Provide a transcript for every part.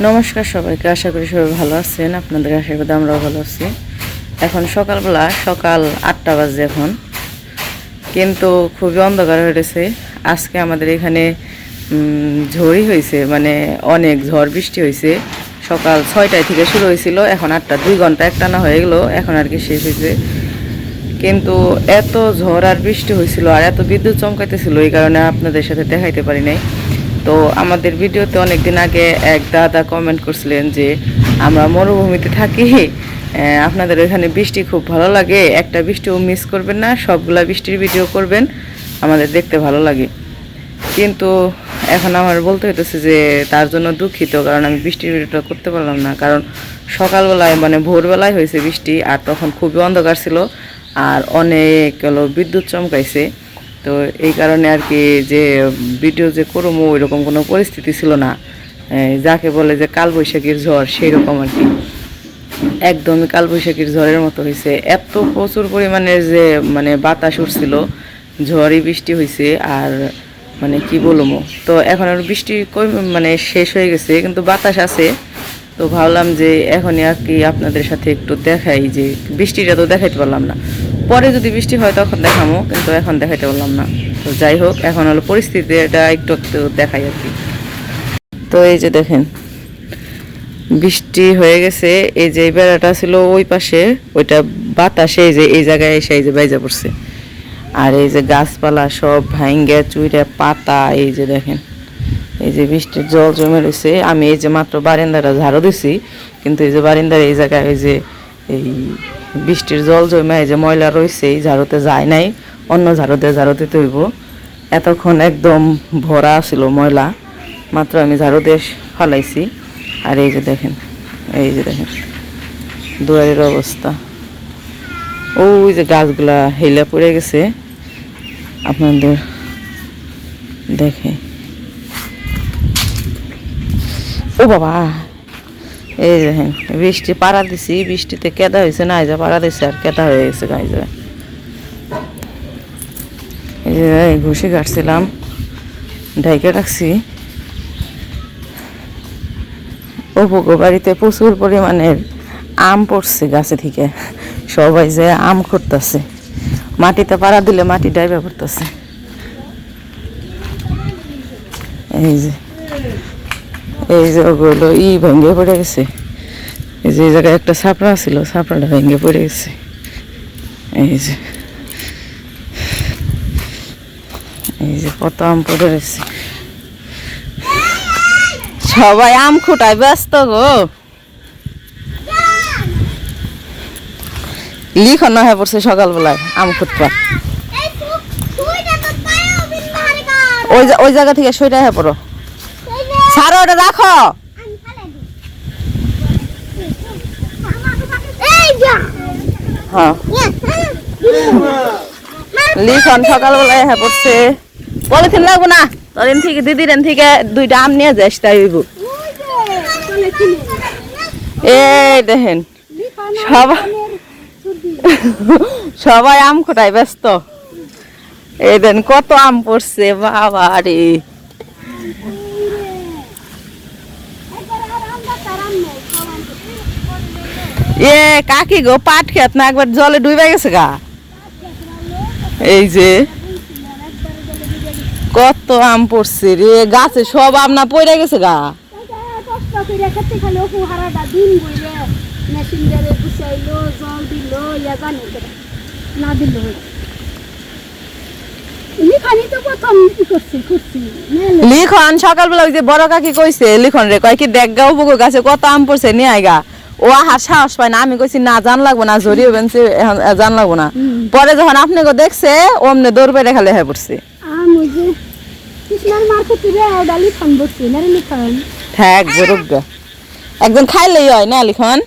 নমস্কার সবাইকে, আশা করি সবাই ভালো আছেন। আপনাদের আশীর্বাদে আমরাও ভালো আছি। এখন সকালবেলা, সকাল 8টা বাজে এখন, কিন্তু খুবই অন্ধকার হয়েছে। আজকে আমাদের এখানে ঝড়ই হয়েছে, মানে অনেক ঝড় বৃষ্টি হয়েছে। সকাল 6টায় থেকে শুরু হয়েছিল, এখন 8টা, 2 ঘন্টা একটানা হয়ে গেলো, এখন আর কি শেষ হয়েছে। কিন্তু এত ঝড় আর বৃষ্টি হয়েছিল আর এত বিদ্যুৎ চমকাইতেছিল, এই কারণে আপনাদের সাথে দেখাইতে পারি নাই। তো আমাদের ভিডিওতে অনেকদিন আগে এক দাদা কমেন্ট করছিলেন যে আমরা মরুভূমিতে থাকি, আপনাদের ওইখানে বৃষ্টি খুব ভালো লাগে, একটা বৃষ্টিও মিস করবেন না, সবগুলা বৃষ্টির ভিডিও করবেন, আমাদের দেখতে ভালো লাগে। কিন্তু এখন আমার বলতে হইতেছে যে তার জন্য দুঃখিত, কারণ আমি বৃষ্টির ভিডিওটা করতে পারলাম না। কারণ সকালবেলায় মানে ভোরবেলায় হয়েছে বৃষ্টি, আর তখন খুবই অন্ধকার ছিল আর অনেক বিদ্যুৎ চমকাইছে। তো এই কারণে আর কি যে ভিডিও যে করবো ওই রকম কোনো পরিস্থিতি ছিল না, যাকে বলে যে কালবৈশাখীর ঝড় সেই রকম আর কি, একদমই কালবৈশাখীর ঝড়ের মতো হয়েছে। এত প্রচুর পরিমাণের যে মানে বাতাস উঠছিল, ঝড়ই বৃষ্টি হয়েছে। আর মানে কি বলবো, তো এখন আর বৃষ্টি মানে শেষ হয়ে গেছে, কিন্তু বাতাস আছে। তো ভাবলাম যে এখনই আর কি আপনাদের সাথে একটু দেখাই, যে বৃষ্টিটা তো দেখাইতে পারলাম না, পরে যদি বৃষ্টি হয় তখন দেখাবো, কিন্তু এখন দেখাইতে পারলাম না। তো যাই হোক, এখন হলো পরিস্থিতি, এটা একটু একটু দেখাই আর কি। তো এই যে দেখেন বৃষ্টি হয়ে গেছে, এই যে বেড়াটা ছিল ওই পাশে, ওইটা বাতাসে এই যে এই জায়গায় এসে এই যে বাইজা পড়ছে। আর এই যে গাছপালা সব ভাঙ্গে চুইরে পাতা, এই যে দেখেন এই যে বৃষ্টির জল জমে রয়েছে। আমি এই যে মাত্র বারিন্দাটা ঝাড়ু দিছি, কিন্তু এই যে বারিন্দার এই জায়গায় এই যে এই বৃষ্টির জল জমে এই যে ময়লা রয়েছে, এই ঝাড়ুতে যায় নাই, অন্য ঝাড়ু দিতে হইব। এতক্ষণ একদম ভরা ছিল ময়লা, মাত্র আমি ঝাড়ু দিয়ে ফালাইছি। আর এই যে দেখেন দুয়ারের অবস্থা, ওই যে গাছগুলা হেলা পড়ে গেছে, আপনাদের দেখে। ও বাবা, এই দেখেন বৃষ্টি পাড়া দিছি, বৃষ্টিতে কেদা হয়েছে না, এই যে পাড়া দিছে আর কেদা হয়ে গেছে গাছ। এই যে ঘুষি কাটছিলাম, ঢাইকে রাখছি। অপুগো বাড়িতে প্রচুর পরিমাণের আম পড়ছে গাছে থেকে, সবাই যে আম করতেছে, মাটিতে পাড়া দিলে মাটি ডাইবা করতেছে। এই যে ওগুলো ভেঙে পড়ে গেছে, এই যে জায়গায় একটা ছাপড়া ছিল, ছাপড়াটা ভেঙে পড়ে গেছে। এই যে কত আম পড়ে গেছে, সবাই আম খুঁটায় ব্যস্ত গো। লিখন হয়ে পড়ছে সকালবেলায় আম খুঁটবা, ওই জায়গা থেকে সইটা হয়ে পড়ো, ছাড়ো ওটা রাখো। হ্যাঁ, লিখন সকালবেলায় হয়ে পড়ছে, পলিথিন লাগবো না, তদিন থেকে দিদির থেকে 2টা আম নিয়ে যাস, তাই হইব। এই দেখেন সবাই আম খোটায় ব্যস্ত। এই দেন কত আম পড়ছে, বাবা রে। এ কাকি গো, পাট খেত না একবার জলে ডুবে গেছে গা। এই যে কত আম পড়ছে রে, গাছে সব আম না পড়ে গেছে গা। লিখন সকালবেলা ওই যে বড় কাকি কইছে, লিখন রে কয় কি দেখ গা উপকূল গাছে কত আম পড়ছে, নিয়ে আইগা। ও আহার সাহস পায় না, আমি কইছি না জান লাগবো না, জড়িয়ে বেনছে জান লাগবো না। পরে যখন আপনি দেখছে অমনে দৌড় বেড়ে খালে হয়ে পড়ছে। একজন খাইলেই হয় না লিখন,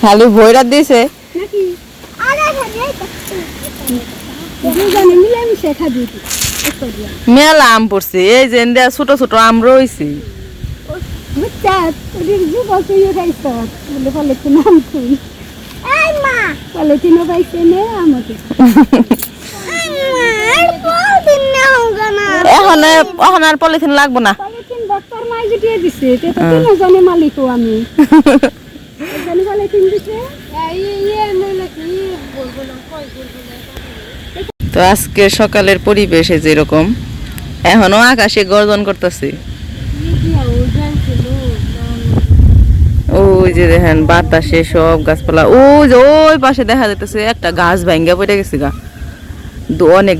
খালি ভৈরা দিয়েছে। মেলা আম পড়ছে, এই যে ছোট ছোট আম রয়েছে। এখন এখন আর পলিথিন লাগবো না। পলিথিন ডক্টর মাইজে দিয়ে দিছে, তে তো তিনজনে মালিক আমি। এখানে পলিথিন দিছে, তো আজকে সকালের পরিবেশ যেরকম, এখনো আকাশে গর্জন করতেছে। ওই যে দেখেন বাতাসে সব গাছপালা, ওই যে ওই পাশে দেখা যাইতেছে একটা গাছ ভাঙ্গা পড়ে গেছে গা, অনেক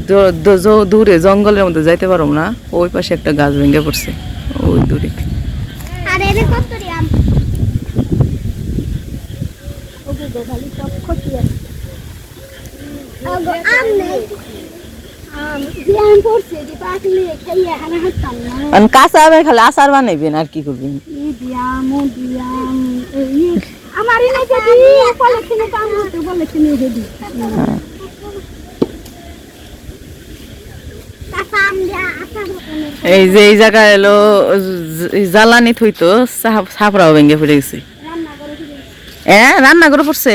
দূরে জঙ্গলের মধ্যে যাইতে পারবো না, ওই পাশে একটা গাছ ভেঙে পড়ছে ওই দূরে। কাঁচা আবার খালি আচার বানাইবেন আর কি করবেন? এই যে এই জায়গায় এলো জ্বালানি থইতো, ছাপড়াও ভেঙে পড়ে গেছে। রান্না করে পড়ছে।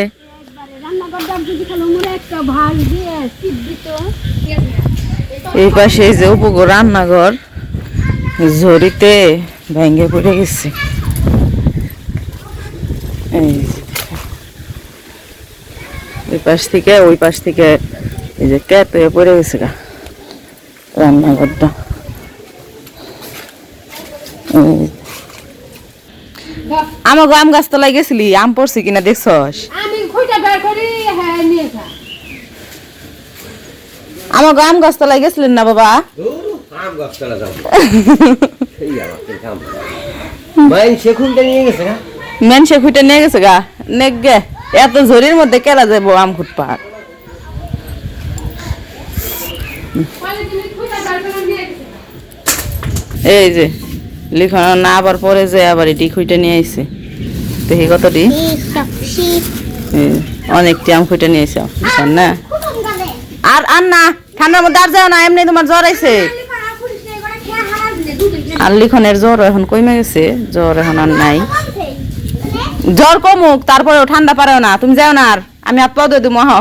এই পাশে যে উপগো রান্নাঘর ঝড়িতে ভেঙে পড়ে গেছে। এই পাশ থেকে ওই পাশ থেকে এই যে ক্যাত হয়ে পড়ে গেছে গা রান্নাঘরটা। আমাকে আম গাছ তলায় গেছিলি, আম পড়ছে কিনা দেখছস? আমাকে আম গাছ তলায় গেছিলেন না বাবা? মেন সে খুঁটে নিয়ে গেছে গা নেক গে, এত ঝড়ির মধ্যে কেলা যাবো আম খুঁটপা। এই যে লিখন না আবার পরে যে আবার এটি খুঁটে নিয়ে আইছে, দেখি কতটি অনেকটি আম খুঁটে নিয়ে আইছে না। আর আর না ঠান্ডার মধ্যে আর যাও না, এমনি তোমার জ্বর আইছে। আর লিখনের জ্বর এখন কমে গেছে, জ্বর এখন আর নাই। জ্বর কমুক তারপরেও ঠান্ডা পারেও না, তুমি যাও না। আর আমি হাত পাও দিয়ে দিবো, হ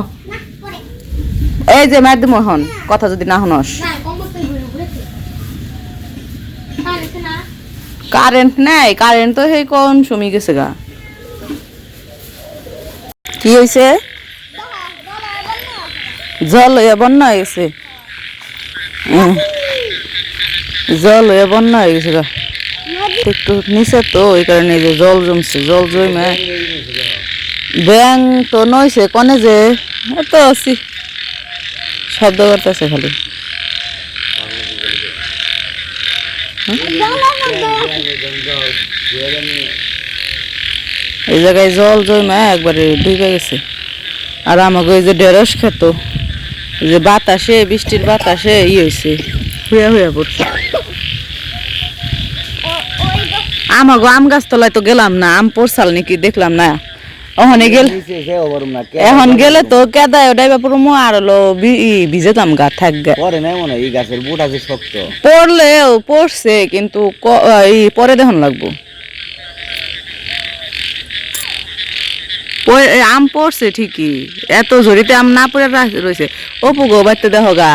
এই যে মার দিবো এখন, কথা যদি না হনস। কারেন্ট নাই, কারেন্ট তো সেই কোন সমি গেছে গা। কি হয়েছে? জল হয়ে বন্যা হয়ে গেছে, জল হয়ে বন্যা হয়ে গেছে গা একটু নিচে, তো ওই কারণে যে জল জমছে, জল জমে ব্যাং তো নইছে কনে যে এত আছি শব্দ করতেছে খালি। এই জায়গায় জল জমে একবারে ডুবে গেছে। আর আমাকে ওই যে ঢেঁড়স খেত, যে বাতাসে বৃষ্টির বাতাসে হয়েছে, হুয়া হুয়া পড়ছে। আমাকে আম গাছ তলায় তো গেলাম না, আম পড়ছাল নাকি দেখলাম না। এখন গেলে তো কেদায় ওটাই ব্যাপারমো আর হলো ভিজেতাম গা থাক পড়লেও পড়ছে, কিন্তু পরে দেখুন লাগবো। আম পড়ছে ঠিকই, এত ঝড়িতে আম না পড়ে রয়েছে। অপু গো বাড়তে দেখো গা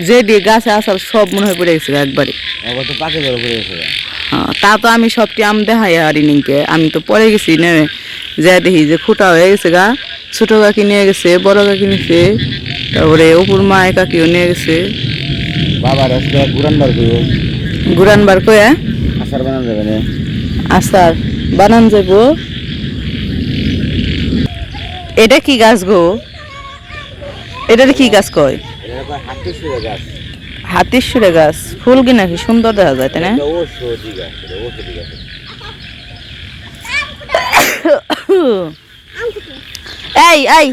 যে গাছে আসার সব মনে হয় পড়ে গেছে একবারে। হ্যাঁ, তা তো আমি সবটি আম দেখাই আর নিকে, আমি তো পড়ে গেছি নেমে যা দেখি যে খুঁটা হয়ে গেছে গা। ছোট কাকি নিয়ে গেছে, বড় কাকি নিছে, তারপরে অপুর মা কাকিও নিয়ে গেছে। গুরান বার কয়ে আচার বানান যাবে না, আচার বানান যাবো। এটা কি গাছ গো? এটা কি গাছ কয়? হাতির সুরে গাছ। ফুল কি নাকি সুন্দর দেখা যায়, তাই না? এই এই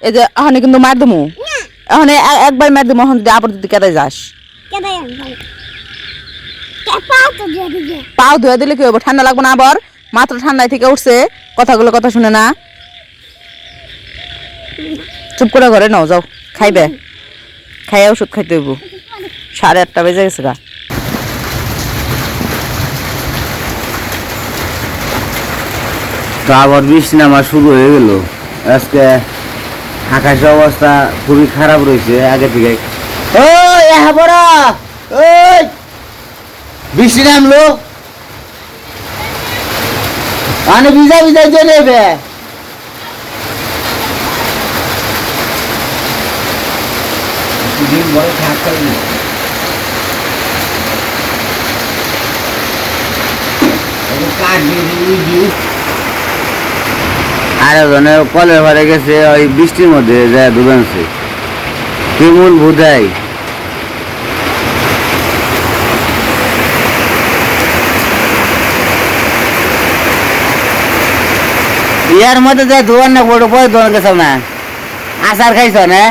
এই যে এখন কিন্তু মার দেবো, এখন একবার মার দেবো, এখন যদি আবার যদি কেদায় যাস, পাও ধুয়ে দিলে কি হবো? ঠান্ডা লাগবো না? আবার মাত্র ঠান্ডায় থেকে উঠছে, কথাগুলো কথা শুনে না। চুপ করে ঘরে নাও, যাও খাইবে, খাইয়া ওষুধ খাইতে হইব। 8:30 বেজে গেছে গা। তো আবার বৃষ্টি নামা শুরু হয়ে গেল। আজকে আকাশের অবস্থা খুবই খারাপ রয়েছে, আগে থেকে ওই বড় ওই বৃষ্টি নামলো মানে ভিজা ভিজা চলে যাবে আর ওখানে কলের ঘরে গেছে ওই বৃষ্টির মধ্যে যায় ডুবেছে কেমন বোঝায় ইয়ার মধ্যে যায় ধোয়ার না বড় পরে ধোয়ার গেছ না আচার খাইছ না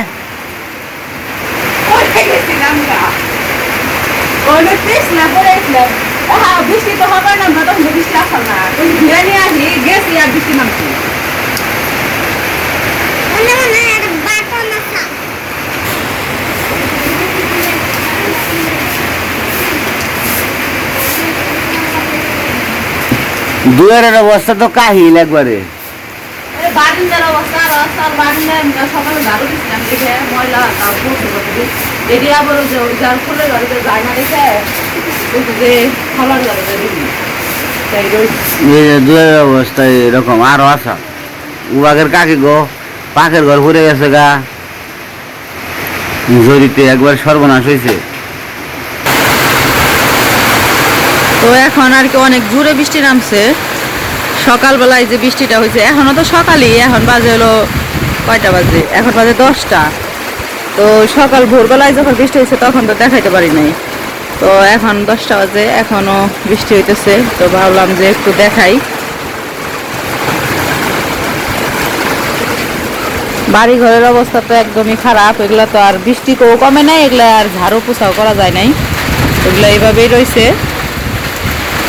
বৃষ্টি তো হবার নাম না তখন বৃষ্টি আসল না ঘিরে নিয়ে আসি গেছি আর বৃষ্টি নামছি দুয়ারের অবস্থা তো কাহিল একবারে বারিন্দার অবস্থা রাস্তার বারিন্দা সকালে ঝাড়ু দিচ্ছিলাম দেখে ময়লা তাও পড়তে পড়তে এটি আবার ওই যে যার ফুলের গাড়িতে যায় না দেখে যে ফলার গাড়িতে দেখি তাই দুয়ারের অবস্থা এরকম আরো আসা উবাগের কাকি গো পাকের ঘর ভরে গেছে গা জরিতে একবার সর্বনাশ হয়েছে তো এখন আর কি অনেক জোরে বৃষ্টি নামছে সকালবেলায় যে বৃষ্টিটা হয়েছে এখনো তো সকালই এখন বাজে হলো কয়টা বাজে এখন বাজে 10টা তো সকাল ভোরবেলায় যখন বৃষ্টি হয়েছে তখন তো দেখাইতে পারি নাই তো এখন 10টা বাজে এখনো বৃষ্টি হইতেছে তো ভাবলাম যে একটু দেখাই বাড়ি ঘরের অবস্থা তো একদমই খারাপ এগুলা তো আর বৃষ্টি তো কমে নাই এগুলা আর ঝাড়ু পোছাও করা যায় নাই এগুলা এইভাবেই রয়েছে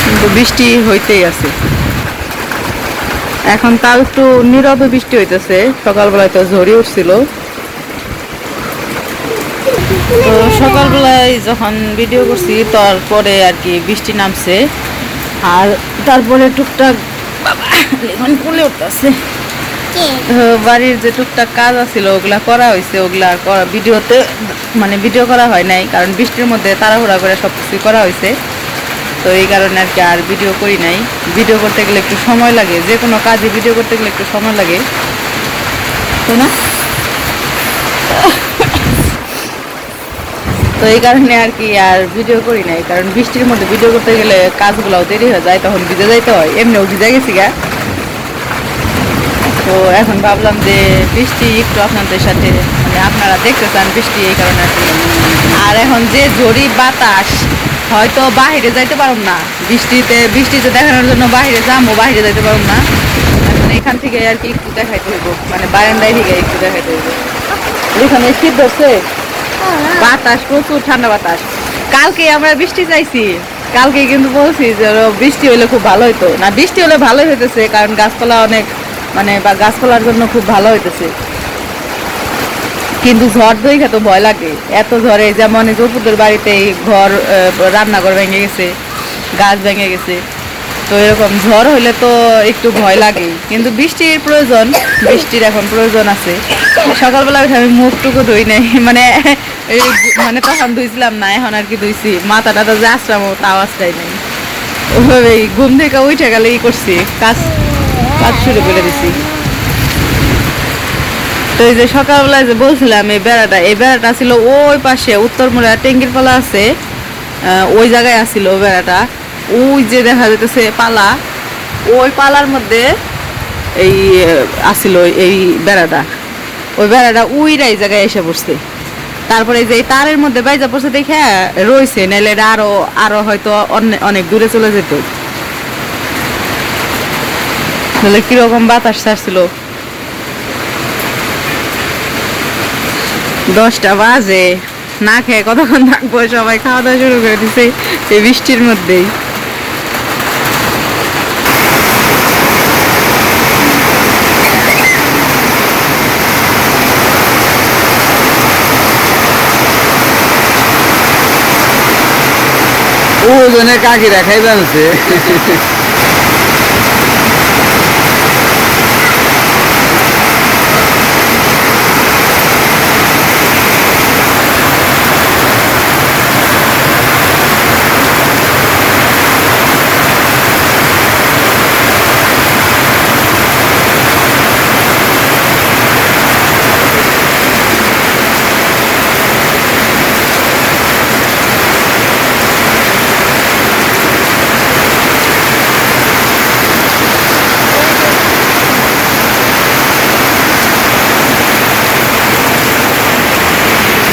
কিন্তু বৃষ্টি হইতেই আছে এখন তাও একটু নীরবে বৃষ্টি হইতেছে সকালবেলায় তো ঝড়ি উঠছিল তো সকালবেলায় যখন ভিডিও করছি তারপরে আর কি বৃষ্টি নামছে আর তারপরে টুকটাক বাবা এখন কুলে উঠতেছে বাড়ির যে টুকটাক কাজ আছিল ওগুলা করা হয়েছে ওগুলা করা ভিডিওতে মানে ভিডিও করা হয় নাই কারণ বৃষ্টির মধ্যে তাড়াহুড়া করে সব কিছু করা হয়েছে তো এই কারণে আর কি আর ভিডিও করি নাই ভিডিও করতে গেলে একটু সময় লাগে যে কোনো কাজে ভিডিও করতে গেলে একটু সময় লাগে তাই না তো এই কারণে আর কি আর ভিডিও করি নাই কারণ বৃষ্টির মধ্যে ভিডিও করতে গেলে কাজগুলোও দেরি হয়ে যায় তখন ভিজে যাইতে হয় এমনিও ভিজে গেছি গা তো এখন ভাবলাম যে বৃষ্টি একটু আপনাদের সাথে মানে আপনারা দেখতে চান বৃষ্টি এই কারণে আর কি আর এখন যে ঝড়ি বাতাস হয়তো বাহিরে যাইতে পারুম না বৃষ্টিতে দেখানোর জন্য বাহিরে যাবো বাহিরে যাইতে পারুম না এখন এখান থেকে আর কি একটু দেখাইতে হইব মানে বারান্দায় থেকে একটু দেখাইতে হইব এখানে শীত ধরছে বাতাস প্রচুর ঠান্ডা বাতাস কালকে আমরা বৃষ্টি চাইছি কালকে কিন্তু বলছি যে বৃষ্টি হইলে খুব ভালো হইতো না বৃষ্টি হলে ভালোই হইতেছে কারণ গাছপালা অনেক মানে বা গাছপালার জন্য খুব ভালো হইতেছে কিন্তু ঝড় দইখা তো ভয় লাগে এত ঝড়ে যেমন জপুদের বাড়িতে ঘর রান্নাঘর ভেঙে গেছে গাছ ভেঙে গেছে তো এরকম ঝড় হইলে তো একটু ভয় লাগে কিন্তু বৃষ্টির প্রয়োজন বৃষ্টির এখন প্রয়োজন আছে সকালবেলা উঠে আমি মুখটুকু ধুই নাই মানে মানে তখন ধুইছিলাম না এখন আর কি ধুইছি মাথা টাথা যে আশ্রাম তাও আশ্রাই নাই ওইভাবেই ঘুম থেকে উঠে গেলে ই করছি কাজ শুরু করে দিছি তো এই যে সকালবেলায় যে বলছিলাম এই বেড়াটা ছিল ওই পাশে উত্তর মোড়া ট্যাঙ্কির পালা আছে ওই জায়গায় আসছিল বেড়াটা ওই যে দেখা যেতেছে পালা ওই পালার মধ্যে এই আসছিল এই বেড়াটা ওই বেড়াটা ওইরা এই জায়গায় এসে পড়ছে তারপরে যে তারের মধ্যে বাইজা পড়ছে দেখে রয়েছে নাহলে এটা আরো হয়তো অনেক দূরে চলে যেত তাহলে কিরকম বাতাস ছাড়ছিল 10টা বাজে না খেয়ে কতক্ষণ থাকবো সবাই খাওয়া দাওয়া শুরু করে দিছে এই বৃষ্টির মধ্যেই ওজনে কাকিরা খাইবে আছে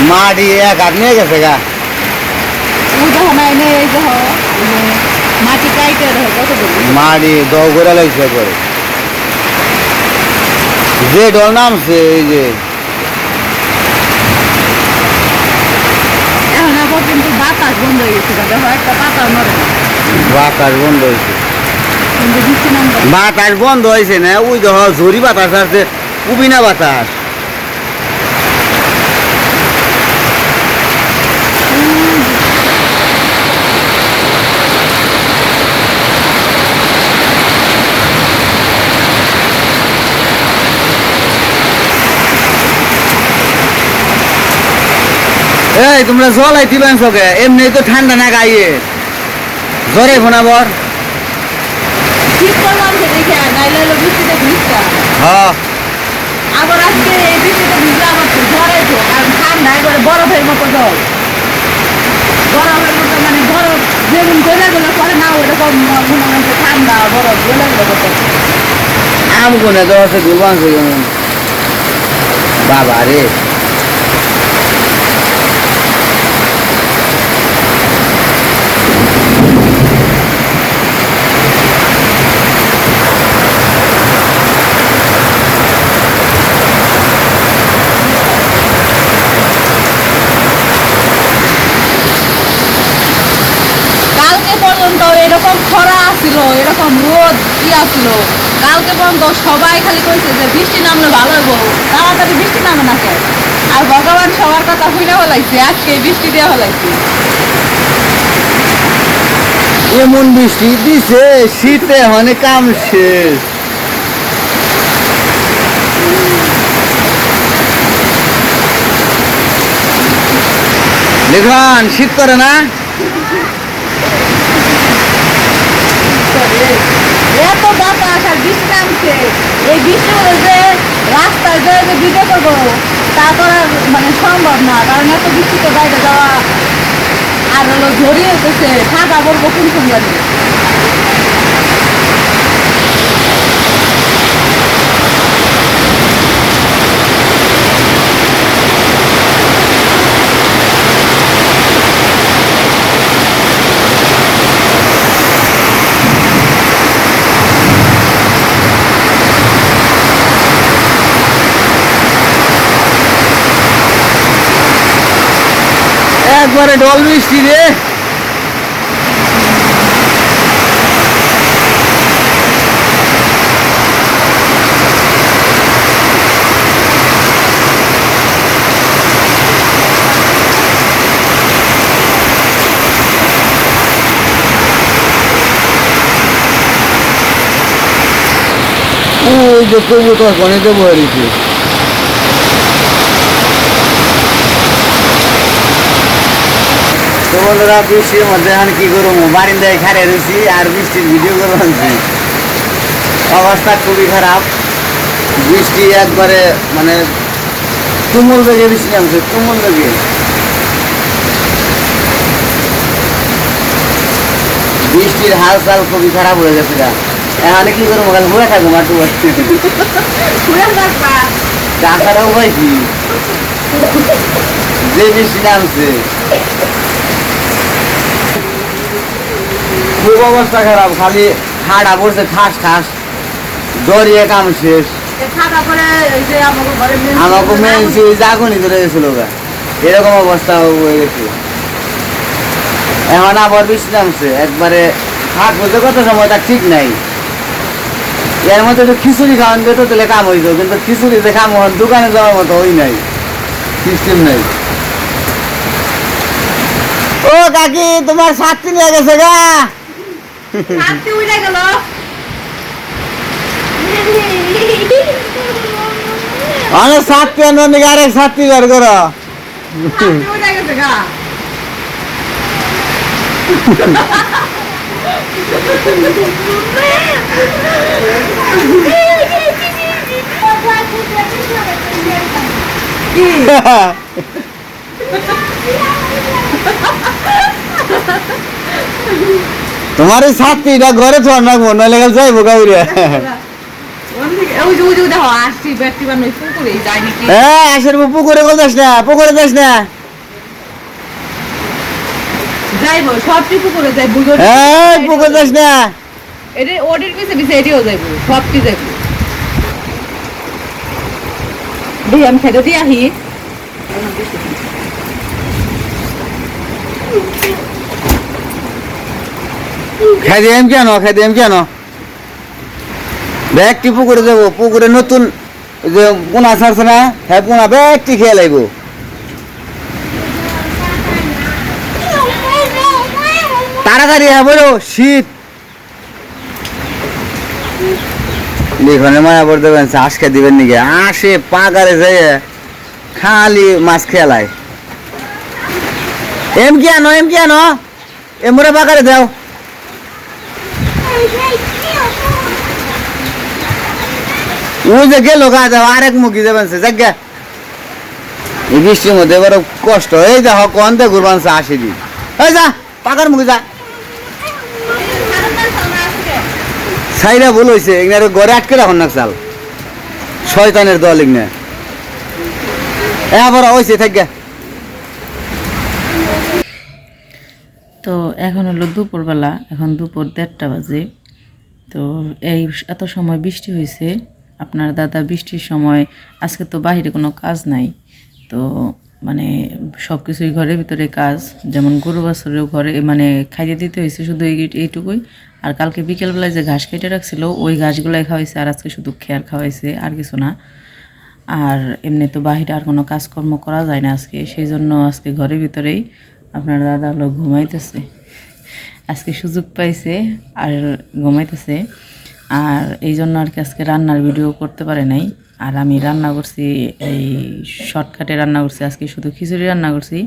মাটি এক হাত নিয়ে গেছে গা। ওই দেখো না এনে এই দেখো মাটি কাইটে দেখো কত দূর মাটি দৌ করে লাগছে করে যে ঢল নামছে এই যে এখন আবার কিন্তু বাতাস বন্ধ হয়ে গেছে দেখো একটা পাতা নড়ে না বাতাস বন্ধ হয়েছে কিন্তু বৃষ্টি নামবে বাতাস বন্ধ হয়েছে না ওই দেখো ঝড়ি বাতাস আছে কুবিনা বাতাস এই তোমরা জল আইতি বাংসকে এমনি তো ঠান্ডা না গাইয়ে জ্বরে ফোনাবর শীত করলাম যে দেখে নাইলে হলো বৃষ্টিতে ভিজতা হ্যাঁ আবার আজকে এই বৃষ্টিতে ভিজলে আমার তো জ্বর আইতো কারণ ঠান্ডা একবারে বরফের মতো জল বরফের মতো মানে বরফ যেমন গলে গেলে পরে না ওরকম মনে হচ্ছে ঠান্ডা বরফ গলে গেলে কত আম কোনে তো আছে দুর্বাংশ বাবা রে কালকে পর্যন্ত এরকম খরা ছিল এরকম রোদ ছিল কালকে পর্যন্ত সবাই খালি কইছে যে বৃষ্টি নামলে ভালো হইব তাড়াতাড়ি বৃষ্টি নামে না কেন আর ভগবান সবার কথা শুনে হলাইছে আজকে বৃষ্টি দেওয়া হলাইছে এমন বৃষ্টি দিছে শীতে অনেক কাম শেষ দেখুন শীত করে না এত বাতাস আর বৃষ্টি নামছে এই বৃষ্টির মধ্যে যে রাস্তায় যে ভিডিও করবো তা করা মানে সম্ভব না কারণ এত বৃষ্টিতে বাইরে যাওয়া আর হলো ঝরিয়ে হতেছে থাকা বলবো কোন সঙ্গে একবারে ঢল বৃষ্টি রে ওই যে কবুতর পানিতে বয়ে দিচ্ছে বন্ধুরা বৃষ্টির মধ্যে এখন কি করবো বারিন্দায় খারে রয়েছি আর বৃষ্টির ভিডিও করে আনছি অবস্থা খুবই খারাপ বৃষ্টি একবারে মানে তুমুল বেগে বৃষ্টি নামছে তুমুল বেগে বৃষ্টির হাল চাল খুবই খারাপ হয়ে গেছে এখন কি করবো কাল ঘুরে থাকবো মাটু টাকাটা উপায় কি যে বৃষ্টি নামছে খুব অবস্থা খারাপ খালি খাড়া পড়ছে ঠাস ঠাস দরিয়ে কাম শেষ আমাকে মেনছি ওই জাগুনি ধরে গেছিল এরকম অবস্থা হয়ে গেছে এখন আবার বৃষ্টি নামছে একবারে হাট বলতে কত সময় তার ঠিক নাই এর মধ্যে একটু খিচুড়ি খাওয়ান যেত তাহলে কাম হইতো কিন্তু খিচুড়িতে কাম হন দোকানে যাওয়ার মতো ওই নাই সিস্টেম নাই ও কাকি তোমার সাথী নিয়ে গেছে গা অনেক সাথী আনন্দিক আরেক সাথী বের করো তোমার এই সাথীটা ঘরে তো রাখবো নইলে যাইবো গাউরে হ্যাঁ আসের পুকুরে যাস না পুকুরে যাস না যাইবো সবটি পুকুরে যাইবো এই পুকুর যাস না এটা ওডির পিছে পিছে এটিও যাইবো সবটি যাইবো দেখি আমি খেতে দিয়ে আহি খাই দিম কেন ব্যাগটি পুকুরে যাবো পুকুরে নতুন যে পোনা ছাড়ছে না হ্যাঁ পোনা ব্যাগটি খেয়ে লাগবো তাড়াতাড়ি হ্যাঁ বলো শীত লিখনে মায়া পড়তে পারেন আজকে দিবেন নাকি আসে পাগারে যাই খালি মাছ খেলায় এম কেন এমরে পাগারে দাও ওই যে গেল গা যাও আরেক মুখি যাবেন সে জায়গা এই বৃষ্টির মধ্যে এবার কষ্ট এই দেখো কন্তে ঘুরবান আসে দি এই যা পাকার মুখে যা সাইরা ভুল হয়েছে এখানে ঘরে আটকে রাখুন না চাল শয়তানের দল এখানে আবার হয়েছে থাকা তো এখন হলো দুপুরবেলা এখন দুপুর 1:30 বাজে তো এই এত সময় বৃষ্টি হয়েছে আপনার দাদা বৃষ্টির সময় আজকে তো বাইরে কোনো কাজ নাই তো মানে সব কিছুই ঘরের ভিতরে কাজ যেমন গরু বাছুরেও ঘরে মানে খাইয়ে দিতে হয়েছে শুধু এইটুকুই আর কালকে বিকেলবেলায় যে ঘাস কেটে রাখছিল ওই ঘাসগুলাই খাওয়াইছে আর আজকে শুধু খেয়ার খাওয়াইছে আর কিছু না আর এমনি তো বাহিরে আর কোনো কাজকর্ম করা যায় না আজকে সেই জন্য আজকে ঘরের ভিতরেই আপনার দাদা লোক ঘুমাইতেছে আজকে সুযোগ পাইছে আর ঘুমাইতেছে আর এই জন্য আর কি আজকে রান্নার ভিডিও করতে পারে নাই আর আমি রান্না করছি এই শর্টকাটে রান্না করছি আজকে শুধু খিচুড়ি রান্না করছি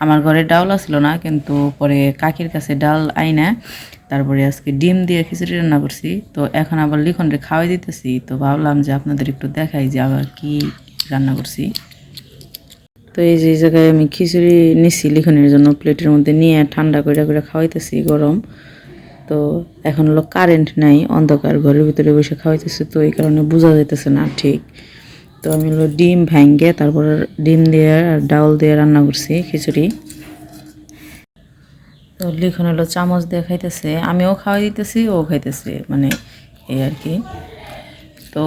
আমার ঘরে ডাল আসলো না কিন্তু পরে কাকির কাছে ডাল আইনা তারপরে আজকে ডিম দিয়ে খিচুড়ি রান্না করছি তো এখন আবার লিখনরে খাওয়াই দিতেছি তো ভাবলাম যে আপনাদের একটু দেখাই যে আবার কি রান্না করছি তো এই যে জায়গায় আমি খিচুড়ি নিচ্ছি লিখনের জন্য প্লেটের মধ্যে নিয়ে ঠান্ডা করে খাওয়াইতেছি গরম তো এখন হলো কারেন্ট নাই অন্ধকার ঘরের ভিতরে বসে খাওয়াইতেছি তো এই কারণে বোঝা যাইতেছে না ঠিক তো আমি হলো ডিম ভেঙে তারপর ডিম দিয়ে আর ডাউল দিয়ে রান্না করছি খিচুড়ি তো লিখন হলো চামচ দিয়ে খাইতেছে আমিও খাওয়াই দিতেছি ও খাইতেছে মানে এই আর কি তো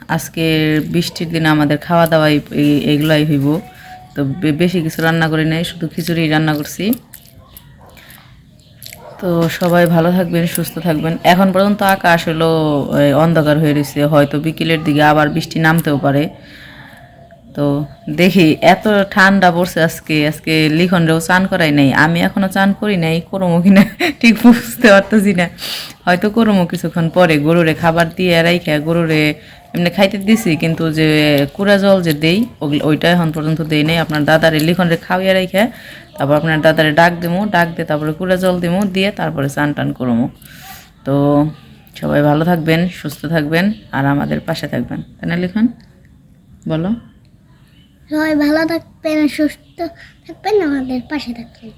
আজকে বৃষ্টির দিনে আমাদের খাওয়া দাওয়াই এইগুলাই হইব তো বেশি কিছু রান্না করি নাই শুধু খিচুড়ি রান্না করছি তো সবাই ভালো থাকবেন সুস্থ থাকবেন এখন পর্যন্ত আকাশ হলো অন্ধকার হয়ে রয়েছে হয়তো বিকেলের দিকে আবার বৃষ্টি নামতেও পারে তো দেখি এত ঠান্ডা পড়ছে আজকে লিখনরেও চান করাই নাই আমি এখনো চান করি নাই করমো কিনা ঠিক বুঝতে পারতেছি না হয়তো করমো কিছুক্ষণ পরে গরুরে খাবার দিয়ে রাইখা গরুরে এমনি খাইতে দিছি কিন্তু যে কুড়া জল যে দেই ওইটা এখন পর্যন্ত দেই নাই আপনার দাদারে লিখনরে খাওয়াইয়া রাইখা তারপর আপনার দাদারে ডাক দিয়ে তারপরে কুড়া জল দিমো দিয়ে তারপরে চান টান করমো তো সবাই ভালো থাকবেন সুস্থ থাকবেন আর আমাদের পাশে থাকবেন তাই না লিখন বলো সবাই ভালো থাকবেন সুস্থ থাকবেন আমাদের পাশে থাকবেন